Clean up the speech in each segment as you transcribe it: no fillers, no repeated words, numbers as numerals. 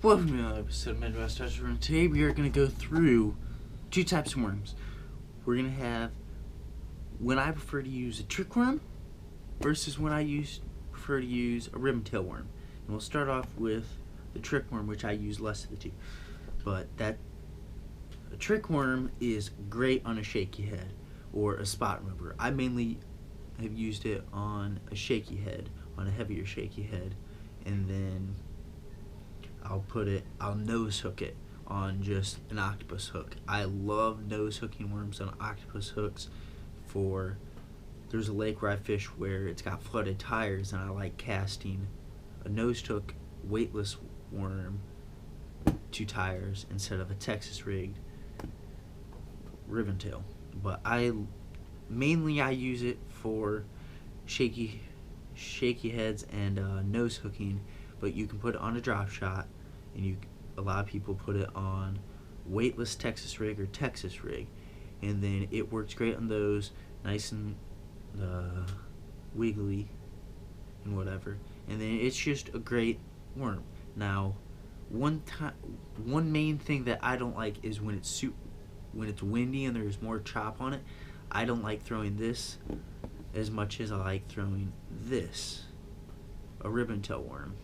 Welcome to another episode of Midwest Outdoorsman. Today we are going to go through two types of worms. We're going to have when I prefer to use a trick worm versus when I prefer to use a ribbontail worm. And we'll start off with the trick worm, which I use less of the two. But a trick worm is great on a shaky head or a spot remover. I mainly have used it on a shaky head, on a heavier shaky head, and then I'll nose hook it on just an octopus hook. I love nose hooking worms on octopus hooks. There's a lake where I fish where it's got flooded tires, and I like casting a nose hook weightless worm to tires instead of a Texas rigged ribbontail. But I use it for shaky heads and nose hooking. But you can put it on a drop shot, and a lot of people put it on weightless Texas rig or Texas rig, and then it works great on those, nice and wiggly and whatever. And then it's just a great worm. Now, one main thing that I don't like is when it's windy and there's more chop on it. I don't like throwing this as much as I like throwing this, a ribbontail worm.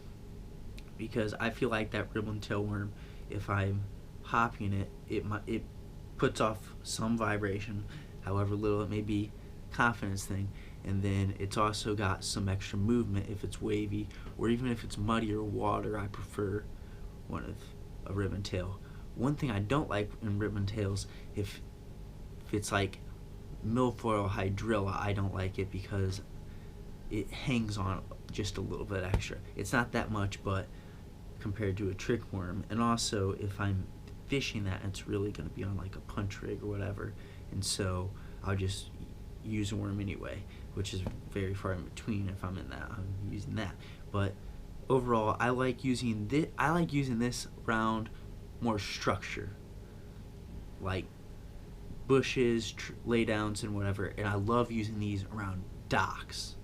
Because I feel like that ribbontail worm, if I'm hopping it, it puts off some vibration, however little it may be, confidence thing, and then it's also got some extra movement if it's wavy, or even if it's muddy or water. I prefer a ribbontail. One thing I don't like in ribbontails, if it's like milfoil hydrilla, I don't like it because it hangs on just a little bit extra. It's not that much, but compared to a trick worm. And also, if I'm fishing that, it's really going to be on like a punch rig or whatever, and so I'll just use a worm anyway, which is very far in between. If I'm using that. But overall, I like using this around more structure, like bushes, laydowns, and whatever. And I love using these around docks.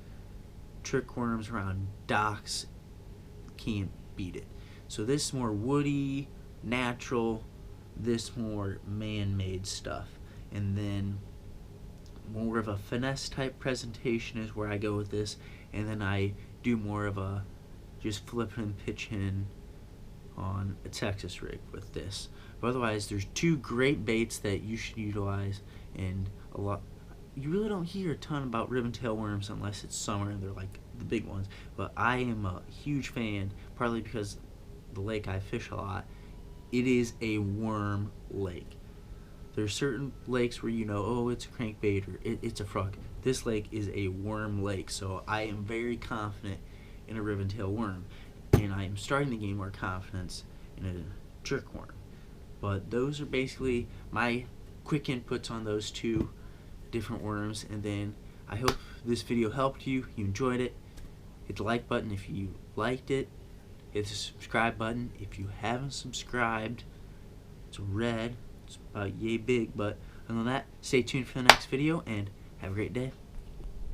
Trick worms around docks, can't beat it. So this is more woody, natural, this more man-made stuff. And then more of a finesse type presentation is where I go with this, and then I do more of a just flipping and pitching on a Texas rig with this. But otherwise, there's two great baits that you should utilize, and you really don't hear a ton about ribbontail worms unless it's summer and they're like the big ones. But I am a huge fan, partly because the lake I fish a lot, it is a worm lake. There's certain lakes where oh, it's a crankbait or it's a frog. This lake is a worm lake, so I am very confident in a ribbontail worm, and I am starting to gain more confidence in a trick worm. But those are basically my quick inputs on those two different worms. And then I hope this video helped you enjoyed it. Hit the like button if you liked it. Hit the subscribe button if you haven't subscribed. It's red. It's about yay big. But other than that, stay tuned for the next video and have a great day.